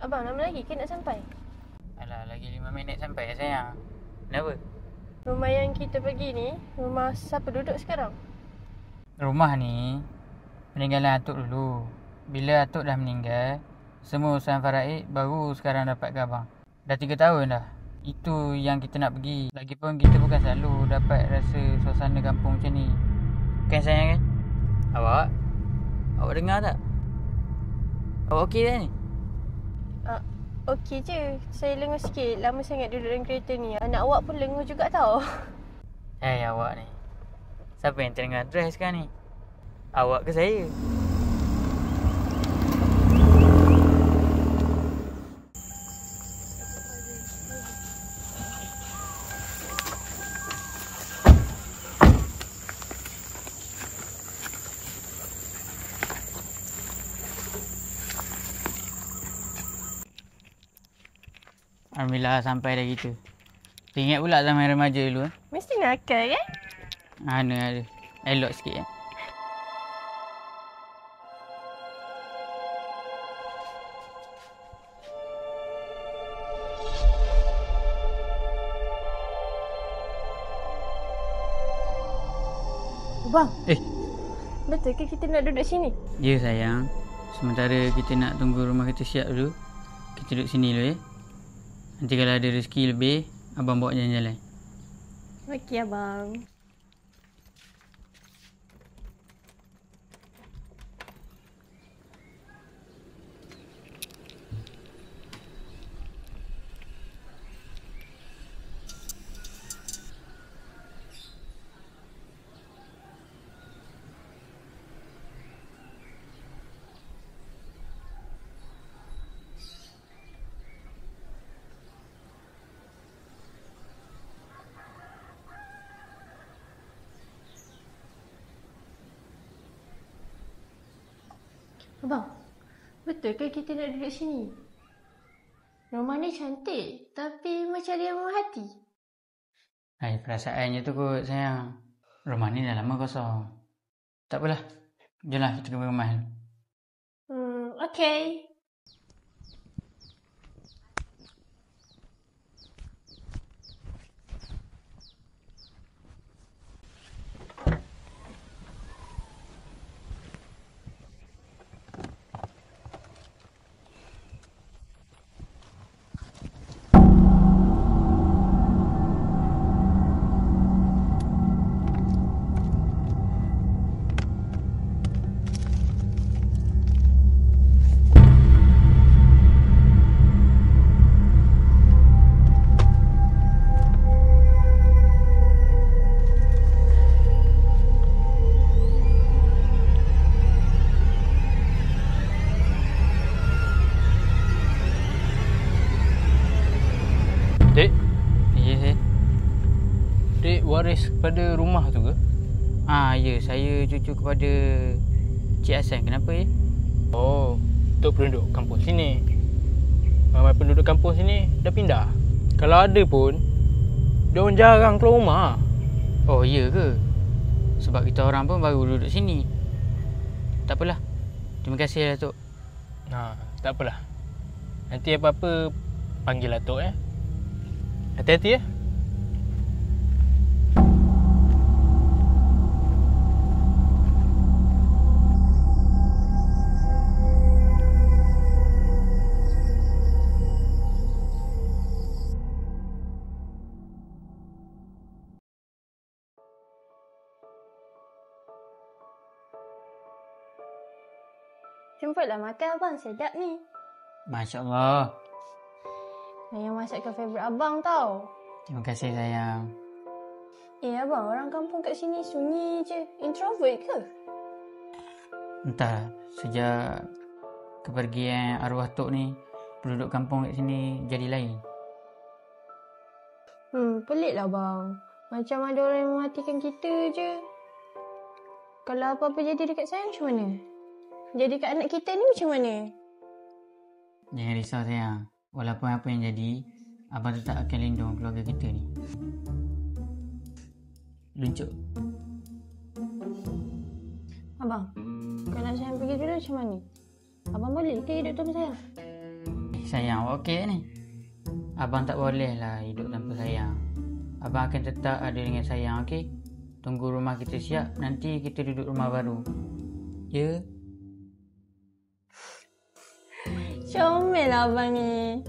Abang, lama lagi ke nak sampai? Alah, lagi 5 minit sampai sayang. Kenapa? Rumah yang kita pergi ni, rumah siapa duduk sekarang? Rumah ni peninggalan atuk dulu. Bila atuk dah meninggal, semua urusan faraid baru sekarang dapat ke abang. Dah 3 tahun dah. Itu yang kita nak pergi. Lagipun kita bukan selalu dapat rasa suasana kampung macam ni. Kan sayang kan? Awak? Awak dengar tak? Awak okey dah ni? Okey je. Saya lenguh sikit. Lama sangat duduk dalam kereta ni. Anak awak pun lenguh juga tau. Awak ni. Siapa yang tengah drive sekarang ni? Awak ke saya? Alhamdulillah sampai dah kita. Teringat pula zaman remaja dulu. Mesti nakal kan? Ada. Elok sikit kan? Abang. Betul ke kita nak duduk sini? Ya sayang. Sementara kita nak tunggu rumah kita siap dulu, kita duduk sini dulu ya. Nanti kalau ada rezeki lebih, abang bawa jalan-jalan. Okey abang. Abang, betul ke kita nak duduk sini? Rumah ni cantik, tapi macam ada yang hati. Perasaannya tu kot sayang. Rumah ni dah lama kosong. Tak apalah. Jomlah kita ke rumah. Okey. Dek, Ya saya. Dek waris kepada rumah tu ke? Ya, saya cucu kepada Cik Hassan. Kenapa ya? Oh, untuk penduduk kampung sini. Ramai penduduk kampung sini dah pindah. Kalau ada pun, diorang jarang keluar rumah. Oh, ya ke? Sebab kita orang pun baru duduk sini. Tak apalah. Terima kasih Datuk. Tak apalah. Nanti apa-apa panggil Datuk ya. Hati-hati ya. Jemputlah makan abang, sedap ni. Masya Allah. Yang masakkan favourite abang tau. Terima kasih sayang. Abang, orang kampung kat sini sunyi je. Introvert ke? Entah, sejak kepergian arwah Tok ni, penduduk kampung kat sini jadi lain. Pelik lah bang. Macam ada orang yang mematikan kita je. Kalau apa-apa jadi dekat saya macam mana? Jadi kat anak kita ni macam mana? Jangan risau sayang. Walaupun apa yang jadi, abang tetap akan lindung keluarga kita ni. Luncuk. Abang, kalau saya pergi dulu macam mana? Abang boleh ke hidup tu saya? Sayang, awak okey ni? Abang tak boleh lah hidup tanpa sayang. Abang akan tetap ada dengan sayang, okey? Tunggu rumah kita siap, nanti kita duduk rumah baru. Ya? Comel lah abang ni.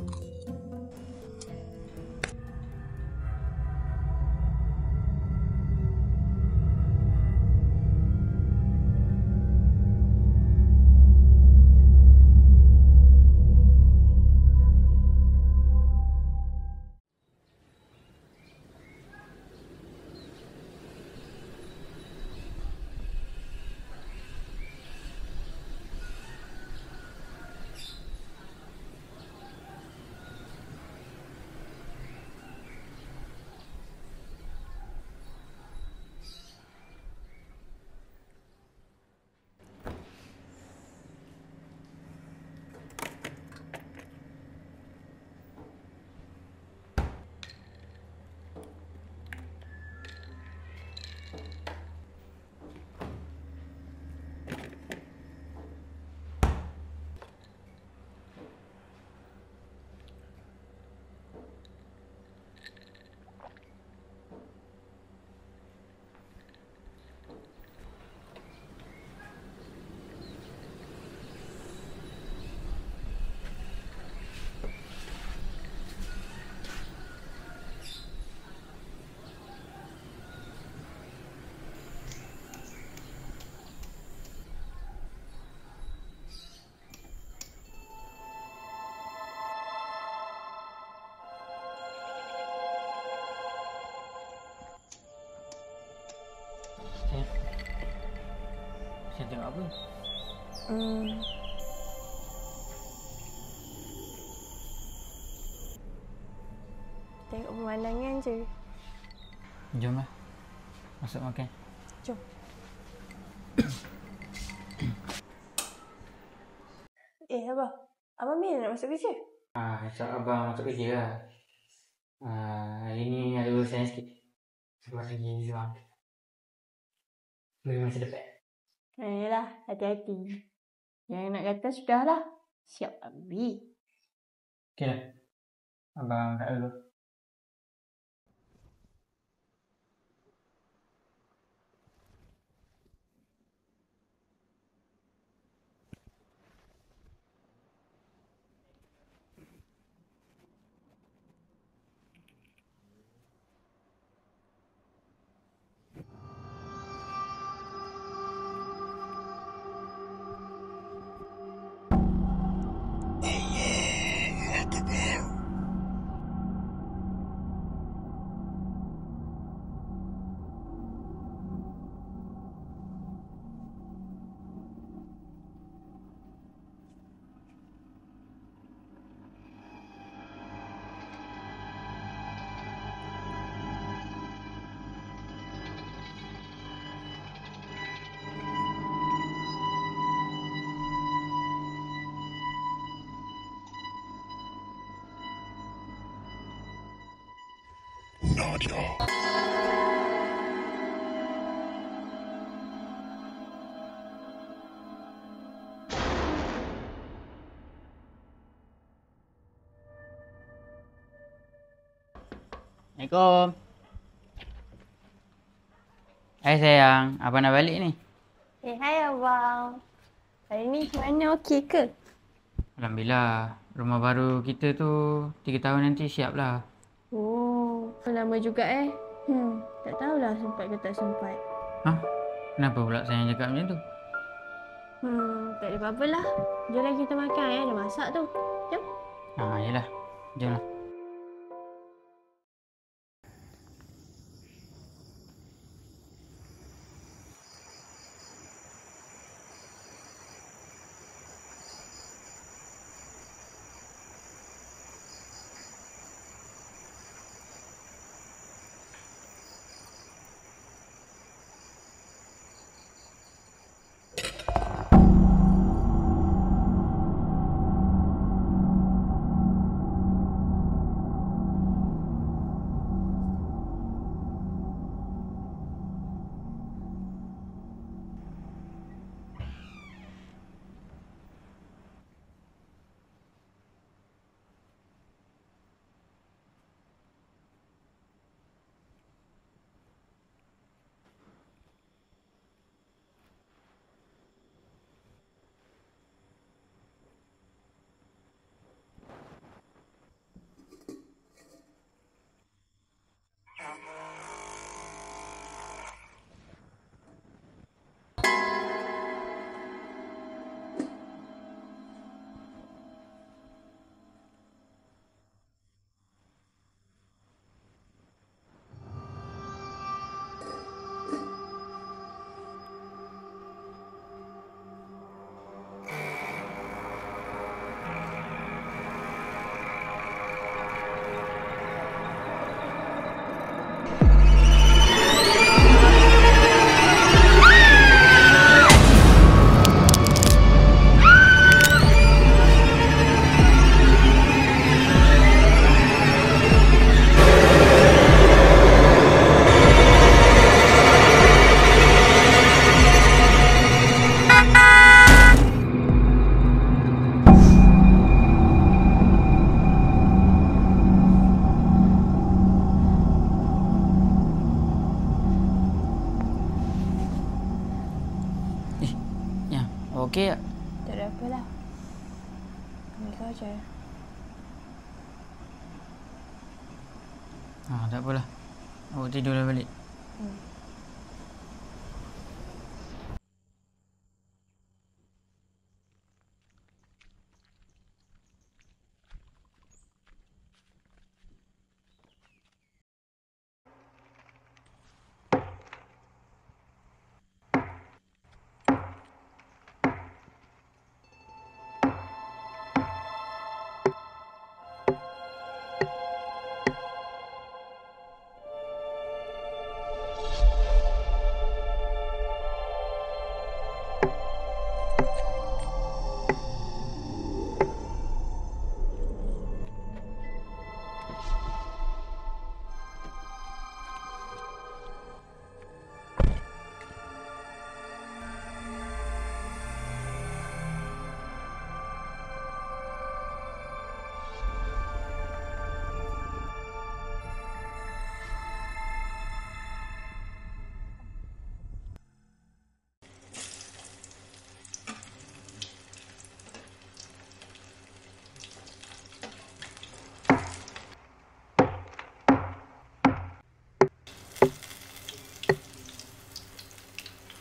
Saya tengok apa? Tengok pemandangan je. Jomlah. Masuk makan. Jom. Abang. Abang bila nak masuk kerja? Esok abang masuk kerja lah. Hari ni ada urusan sikit. Sebab lagi Zuang. Bagi masa depan. Yalah, hati-hati. Yang nak kata sudahlah. Siap habis. Okey lah. Abang kat dulu. Assalamualaikum. Hai sayang, abang nak balik ni. Hai abang. Hari ni macam mana, okey ke? Alhamdulillah, rumah baru kita tu 3 tahun nanti siap lah. Oh, lama juga tak tahulah sempat ke tak sempat. Kenapa pula sayang cakap macam tu? Tak ada apa-apa lah. Jom lah kita makan, ada masak tu. Jom. Yelah, jom lah. okey tak? Tak ada apalah. Ni kau je. Tak apalah. Awak tidurlah balik.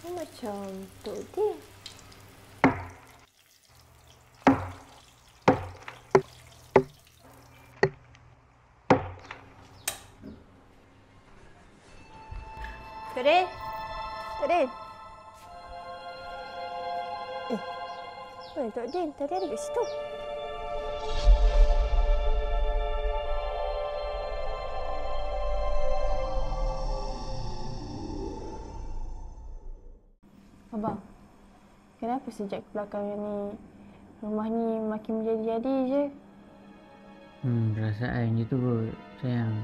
Kau macam Tok Din. Tok Din. Tok Din. Tok Din, tadi ada kat situ. Abang, kenapa sejak kebelakangan ni rumah ni makin menjadi-jadi je? Perasaan je tu kot, sayang.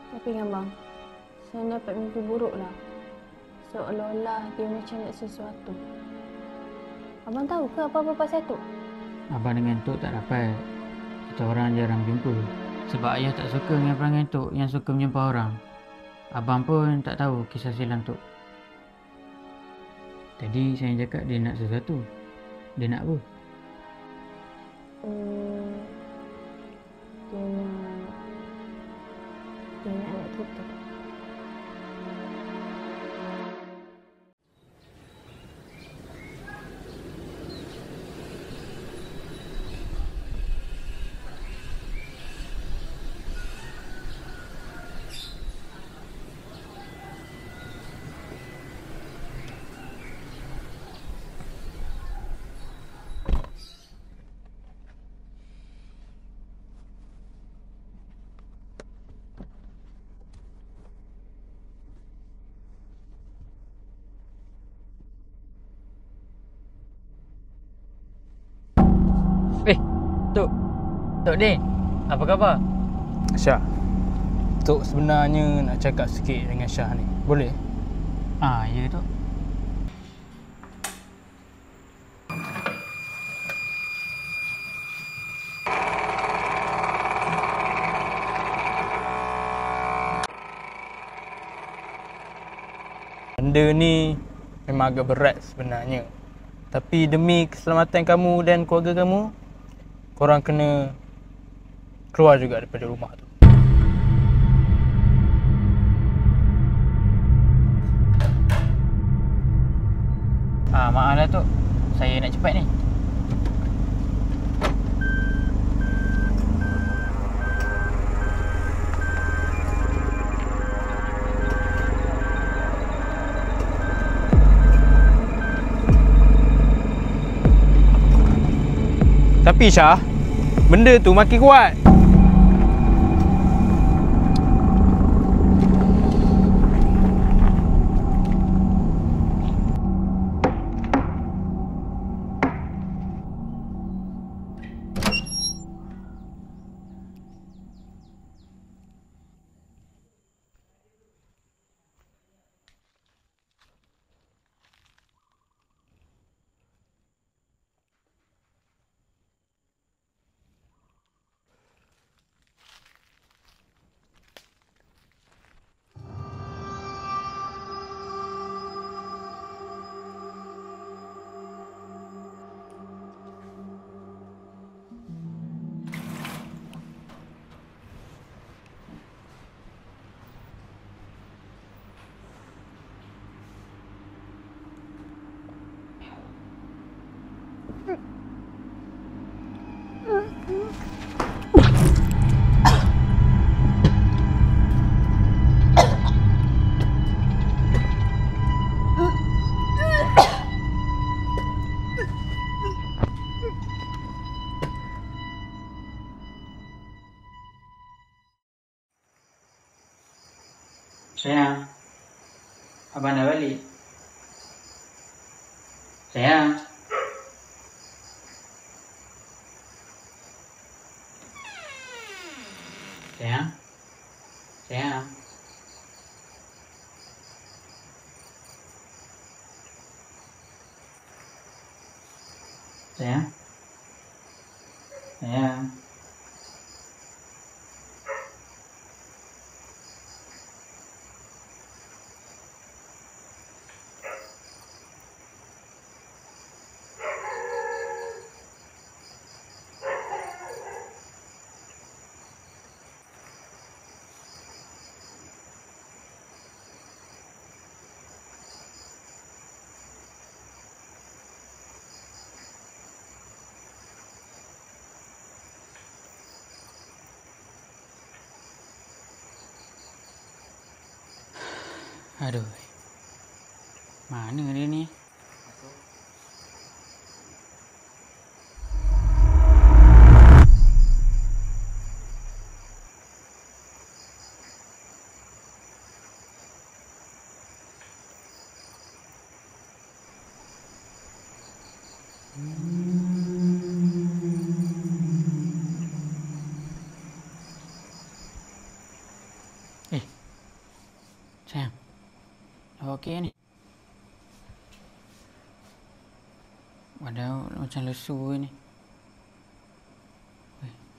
Tapi kan bang, saya dapat mimpi buruk lah. Seolah-olah dia macam nak sesuatu. Abang tahu ke apa-apa pasal tu? Abang dengan Tok tak rapat. Kita orang jarang jumpa. Sebab ayah tak suka dengan perangai Tok yang suka menjumpa orang. Abang pun tak tahu kisah silam Tok. Tadi saya cakap dia nak sesuatu. Dia nak apa? Dia nak anak kita. Tok Din, apa khabar? Syah, Tok sebenarnya nak cakap sikit dengan Syah ni. Boleh? Ya Tok. Benda ni memang agak berat sebenarnya. Tapi demi keselamatan kamu dan keluarga kamu, korang kena keluar juga daripada rumah tu. Maaflah Tok. Saya nak cepat ni. Tapi Syah, benda tu makin kuat. Sayang, abang dah balik. Sayang. Sayang. Sayang. Sayang. Sayang. Aduh. Mana dia ni? Sayang. Okey ni. Waduh, macam lesu ni.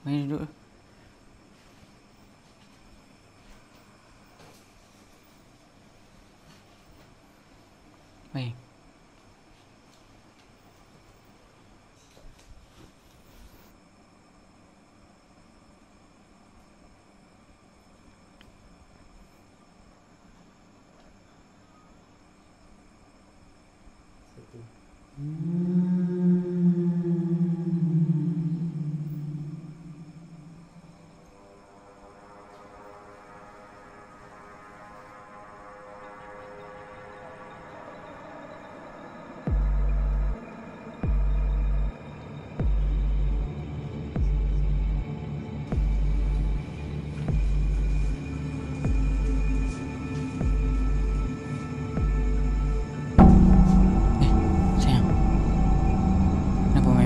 Mari duduk. Baik.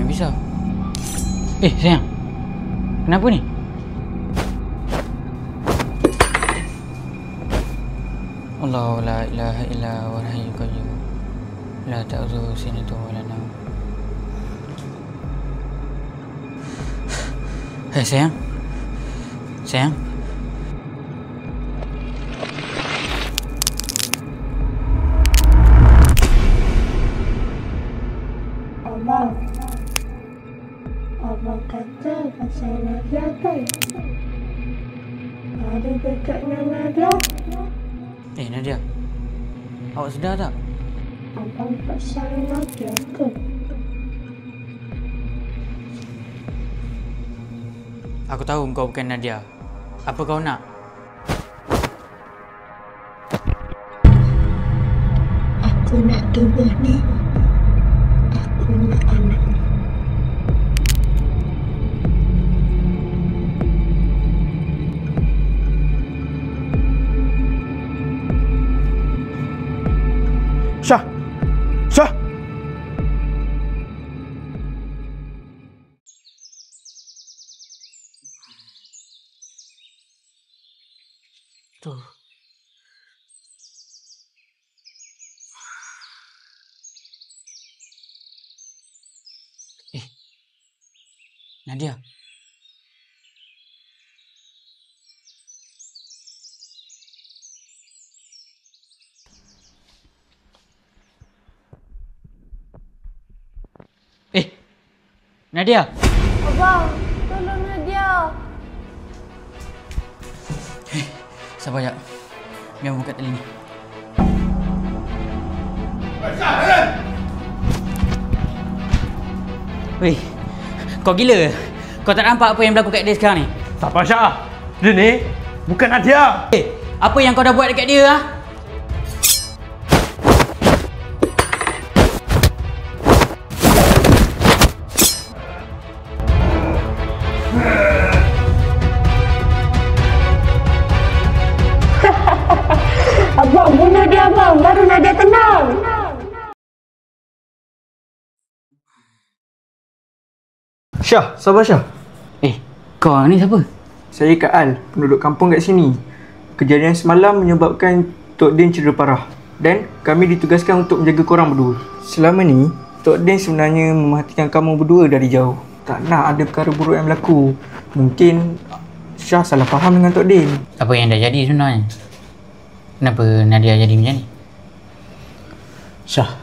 Pisau. Sayang. Kenapa ni? Allahu la ilaha illa huwal hayyul qayyum. La ta'khudhuhu sinatun wa la nawm. Sayang. Sayang. Abang kata pasal Nadia kan? Ada dekat Nadia? Nadia. Awak sedar tak? Abang pasal Nadia ke? Aku tahu kau bukan Nadia. Apa kau nak? Aku nak tubuh ni. Aku nak anak ni. Syah! Syah! Tuh. Nadia. Nadia. Abang, tolong Nadia. Sabar jap. Biar buka tali ni. Weh, kau gila ke? Kau tak nampak apa yang berlaku kat dia sekarang ni? Siapa Syah? Dia ni bukan Nadia. Apa yang kau dah buat dekat dia, ha? Abang bunuh dia abang, baru Nadia tenang. Syah, sabar Syah. Kau ni siapa? Saya Kak Al, penduduk kampung kat sini. Kejadian semalam menyebabkan Tok Din cedera parah dan kami ditugaskan untuk menjaga korang berdua. Selama ni, Tok Din sebenarnya memerhatikan kamu berdua dari jauh. Tak nak ada perkara buruk yang berlaku. Mungkin Syah salah faham dengan Tok Din. Apa yang dah jadi sebenarnya? Kenapa Nadia jadi macam ni? Syah,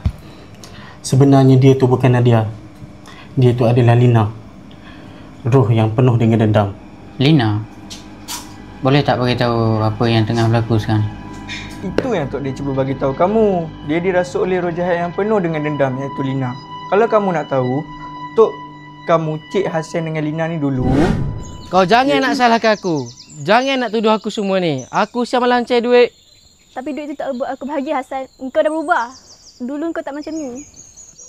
sebenarnya dia tu bukan Nadia. Dia tu adalah Lina. Roh yang penuh dengan dendam. Lina? Boleh tak beritahu apa yang tengah berlaku sekarang? Itu yang Tok Din cuba bagi tahu kamu. Dia dirasuk oleh roh jahat yang penuh dengan dendam, iaitu Lina. Kalau kamu nak tahu, Tok kamu Cik Hasan dengan Lina ni dulu. Kau jangan nak salahkan aku. Jangan nak tuduh aku semua ni. Aku siap melancai duit. Tapi duit tu tak buat aku bahagia, Hasan. Engkau dah berubah. Dulu engkau tak macam ni.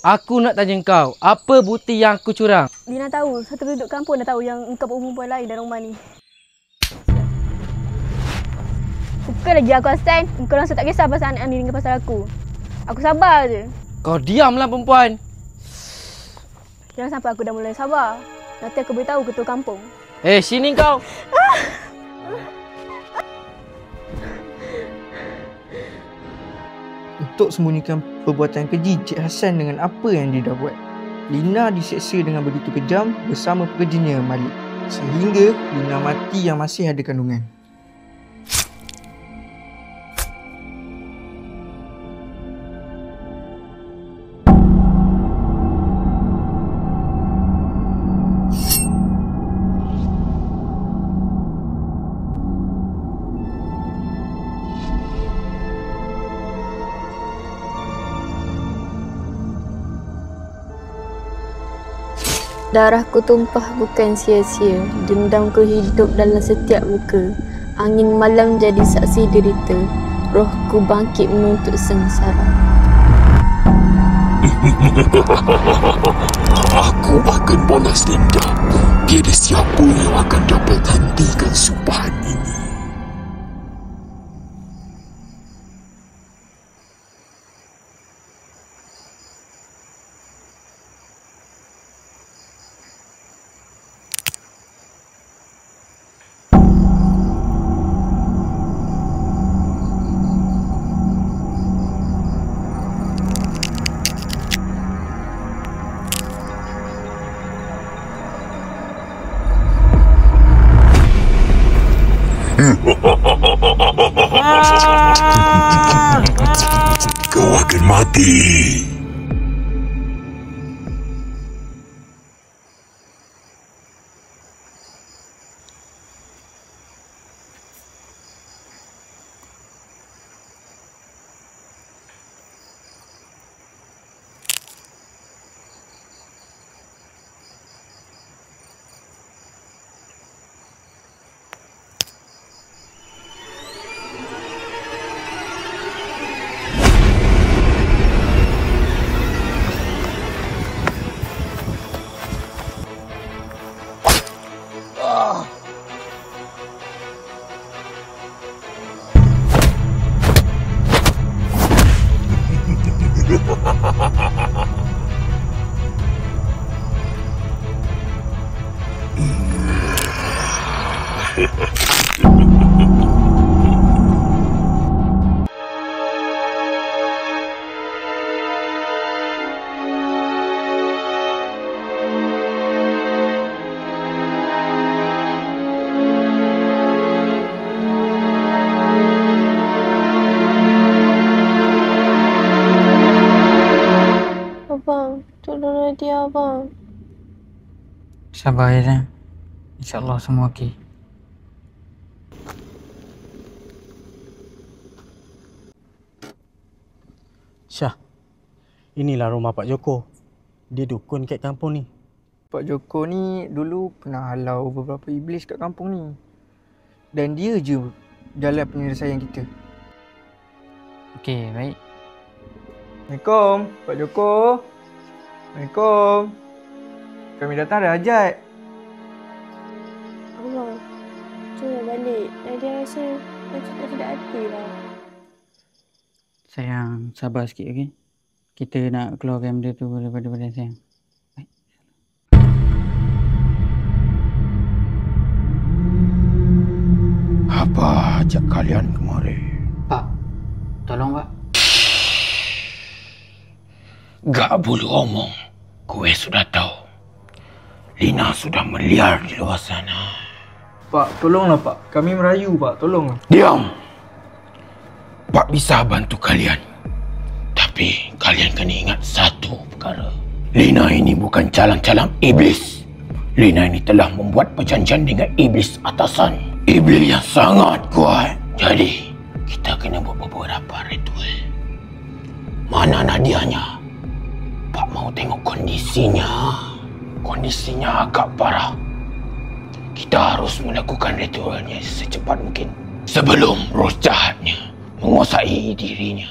Aku nak tanya kau, apa bukti yang aku curang? Lina tahu, satu penduduk kampung dah tahu yang engkau berperempuan lain dalam rumah ni. Suka lagi aku, Hasan. Engkau langsung tak kisah pasal anak ni dengan pasal aku. Aku sabar je. Kau diamlah perempuan. Jangan sampai aku dah mulai sabar. Nanti aku beritahu ketua kampung. Sini kau. Untuk sembunyikan perbuatan keji Cik Hasan dengan apa yang dia dah buat, Lina diseksa dengan begitu kejam bersama pekerjanya Malik. Sehingga Lina mati yang masih ada kandungan. Darahku tumpah bukan sia-sia. Dendamku hidup dalam setiap luka. Angin malam jadi saksi derita. Rohku bangkit menuntut sengsara. Aku akan balas dendam. Tiada siapa yang akan dapat hentikan sumpahan ini. Kau akan mati. Abang, tolong Nadia, abang. Sabar ya, Zan. InsyaAllah semua okey. Syah, inilah rumah Pak Joko. Dia dukun kat kampung ni. Pak Joko ni dulu pernah halau beberapa iblis kat kampung ni. Dan dia je jalan penyelesaian kita. Okey, baik. Assalamualaikum, Pak Joko. Assalamualaikum. Kami datang ada hajat. Allah, cuba balik. Nadia rasa macam tak sedap hati lah. Sayang, sabar sikit, okey? Kita nak keluarkan benda tu daripada badan sayang. Baik. Apa ajak kalian kemari? Pak, tolong Pak. Gak boleh omong. Kue sudah tahu. Lina sudah meliar di luar sana. Pak, tolonglah Pak. Kami merayu Pak, tolonglah. Diam. Pak bisa bantu kalian. Tapi kalian kena ingat satu perkara. Lina ini bukan calang-calang iblis. Lina ini telah membuat perjanjian dengan iblis atasan. Iblis yang sangat kuat. Jadi, kita kena buat beberapa ritual. Mana Nadianya? Pak mau tengok kondisinya. Kondisinya agak parah. Kita harus melakukan ritualnya secepat mungkin. Sebelum roh jahatnya menguasai dirinya.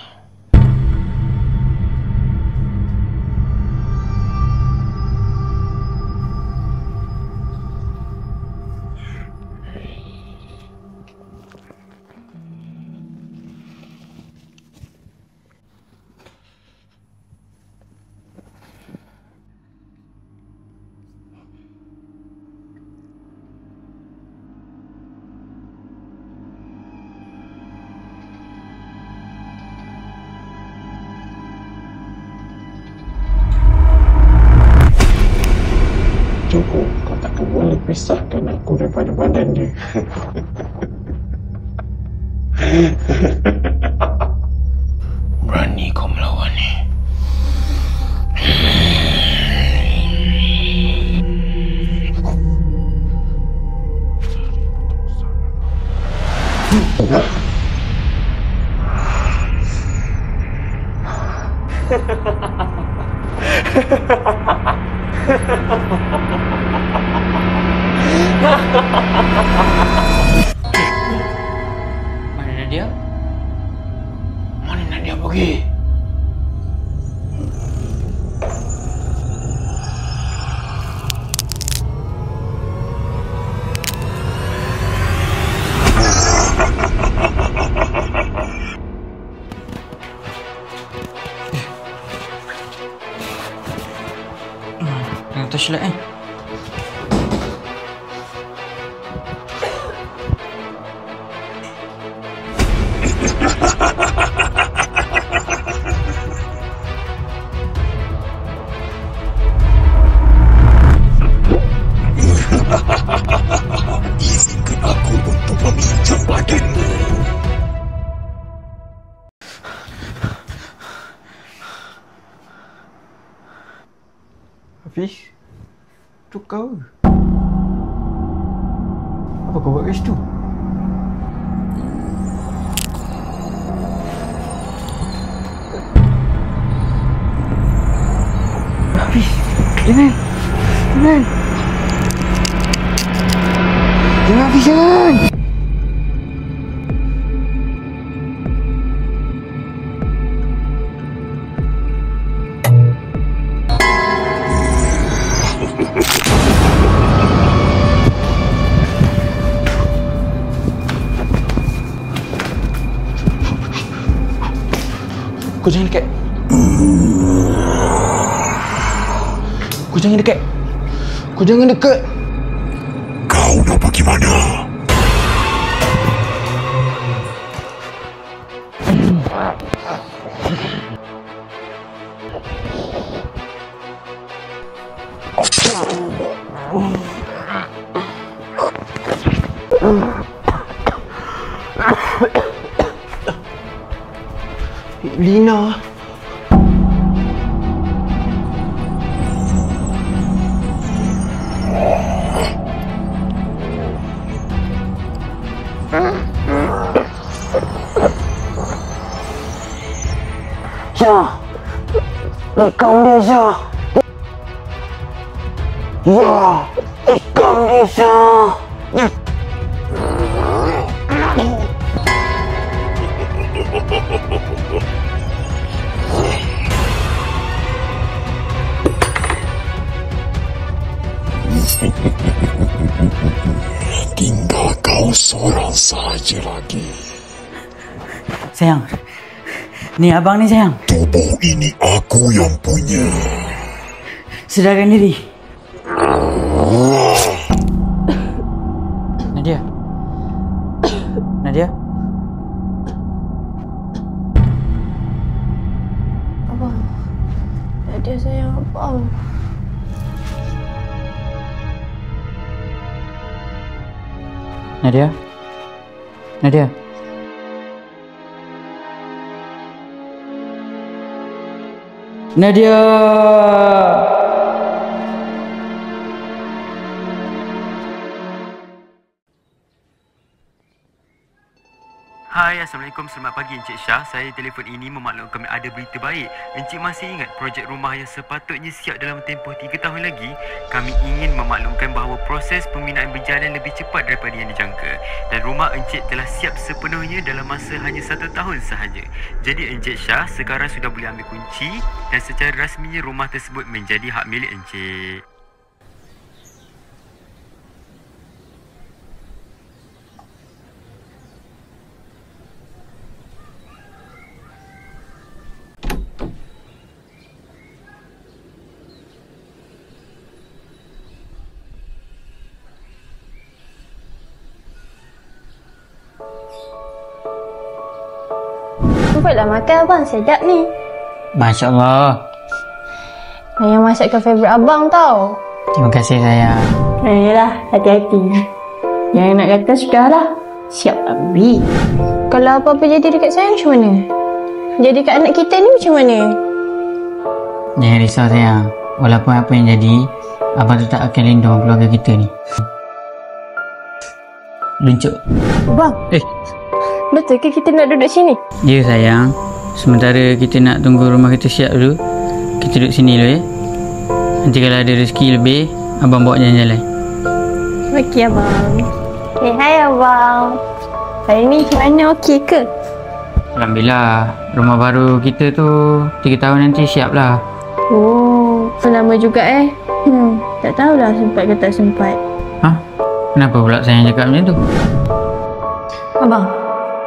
Cukup, kau takkan boleh pisahkan aku daripada badan dia. Berani kau melawan ni. Mana Nadia? Mana Nadia pergi? Tengok touchlight eh. Izinkan aku untuk meminjam badanmu. Hafiz, tu kau ke? Apa kau buat kat situ? Hafiz, jangan! Jangan! Jangan Hafiz, jangan! Kau jangan dekat. Kau jangan dekat. Kau jangan dekat. Kau nak pergi mana? Lina. Syah, rekam dia Syah. Ya, takkan bisa. Tinggal kau seorang saja lagi. Sayang, ni abang ni sayang. Tubuh ini aku yang punya. Sedarkan diri. Nadia. Nadia. Abang. Nadia sayang abang. Nadia. Nadia. Nadia. Hai, Assalamualaikum. Selamat pagi Encik Syah. Saya telefon ini memaklumkan ada berita baik. Encik masih ingat projek rumah yang sepatutnya siap dalam tempoh 3 tahun lagi? Kami ingin memaklumkan bahawa proses pembinaan berjalan lebih cepat daripada yang dijangka. Dan rumah Encik telah siap sepenuhnya dalam masa hanya 1 tahun sahaja. Jadi Encik Syah sekarang sudah boleh ambil kunci dan secara rasminya rumah tersebut menjadi hak milik Encik. Cepatlah makan abang, sedap ni. Masya Allah. Saya masakkan favourite abang tau. Terima kasih sayang. Yalah, hati-hati. Yang nak kata sudahlah. Siap ambil. Kalau apa-apa jadi dekat saya macam mana? Jadi kat anak kita ni macam mana? Jangan risau sayang. Walaupun apa yang jadi, abang tetap akan lindung keluarga kita ni. Luncuk. Abang, betul ke kita nak duduk sini? Ya sayang. Sementara kita nak tunggu rumah kita siap dulu, kita duduk sini dulu ya. Nanti kalau ada rezeki lebih, abang bawa jalan-jalan. Okey abang. Hai abang. Hari ni macam mana, okey ke? Alhamdulillah. Rumah baru kita tu 3 tahun nanti siap lah. Oh, lama juga tak tahulah sempat ke tak sempat. Hah? Kenapa pula sayang cakap macam tu? Abang,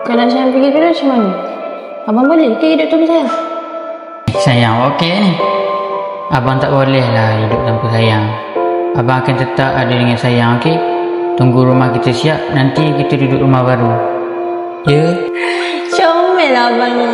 kalau saya pergi dulu macam mana? Abang boleh ke hidup tanpa saya? Sayang, okey ni. Abang tak boleh lah hidup tanpa sayang. Abang akan tetap ada dengan sayang, okey? Tunggu rumah kita siap, nanti kita duduk rumah baru. Ya? Comel lah abang ni.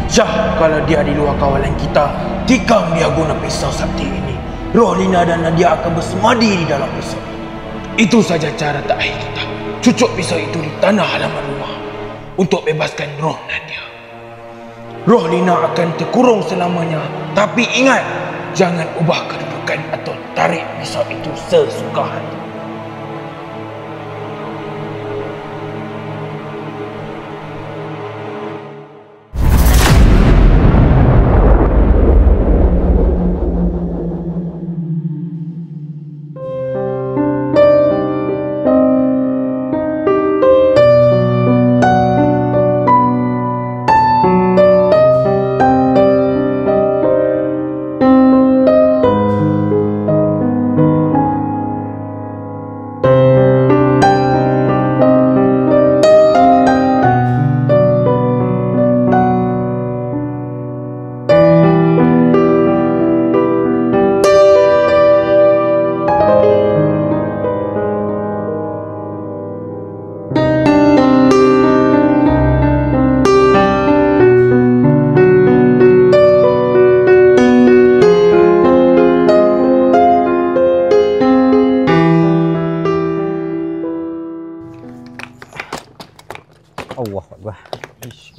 Syah, kalau dia di luar kawalan kita, tikam dia guna pisau sakti ini. Roh Lina dan Nadia akan bersemadi di dalam pisau. Itu saja cara terakhir kita. Cucuk pisau itu di tanah halaman rumah untuk bebaskan roh Nadia. Roh Lina akan terkurung selamanya. Tapi ingat, jangan ubah kedudukan atau tarik pisau itu sesuka hati.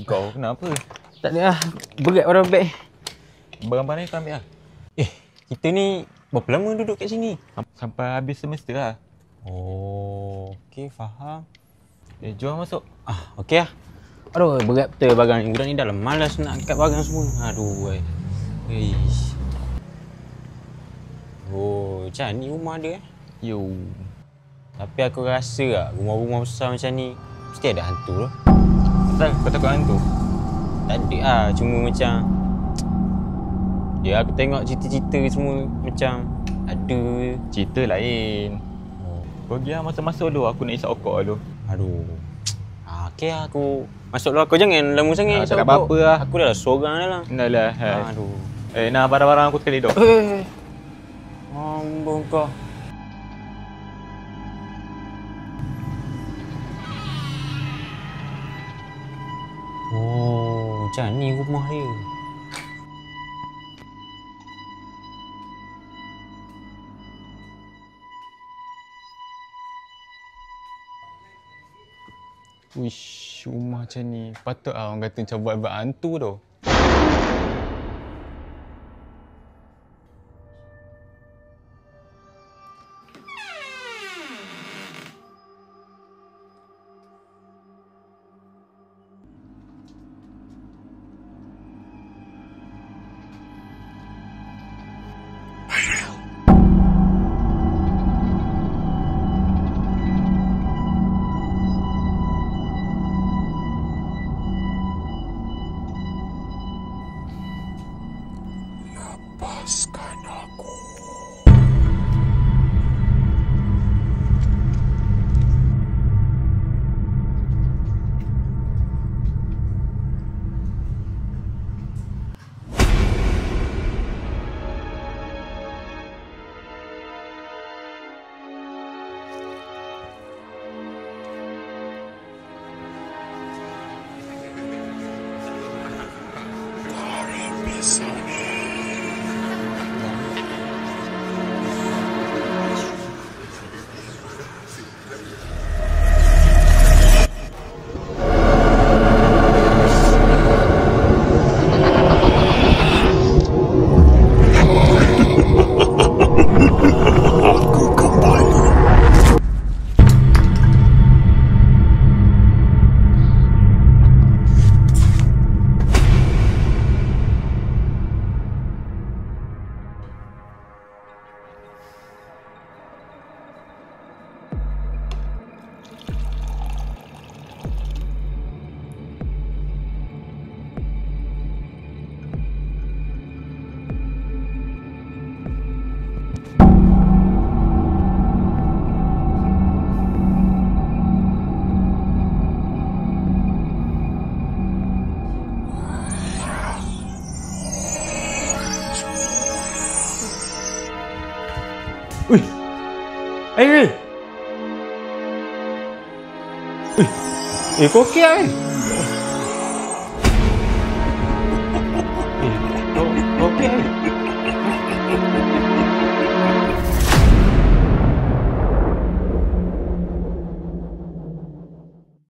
Kau kenapa? Tak ada lah. Berat orang beg. Barang-barang kau ambil lah. Kita ni berapa lama duduk kat sini? Sampai habis semester lah. Oh, okey, faham. Jom masuk. Okey lah. Aduh, berat betul barang ni. Budak ni dah lah malas nak angkat barang semua. Aduh, Eish. Oh, macam ni rumah dia Yo. Tapi aku rasa lah, rumah-rumah besar macam ni mesti ada hantu lah. Asal kau takut hantu? Tak ada lah, cuma macam aku tengok cerita-cerita semua macam ada. Cerita lain. Kau pergi lah masuk-masuk dulu, aku nak isap okok dulu. Aduh. Okey lah, aku masuk dulu. Kau jangan lama sangat. Tak ada apa-apa lah. Aku dah seorang dah lah. Dah lah. Aduh. Nak barang-barang aku sekali duk. Ambon kau. Oh, macam ni rumah dia. Wish, rumah macam ni. Patut lah orang kata macam buat hantu tu. Lepaskan aku. Tarik pisau ni. Kau okey kan?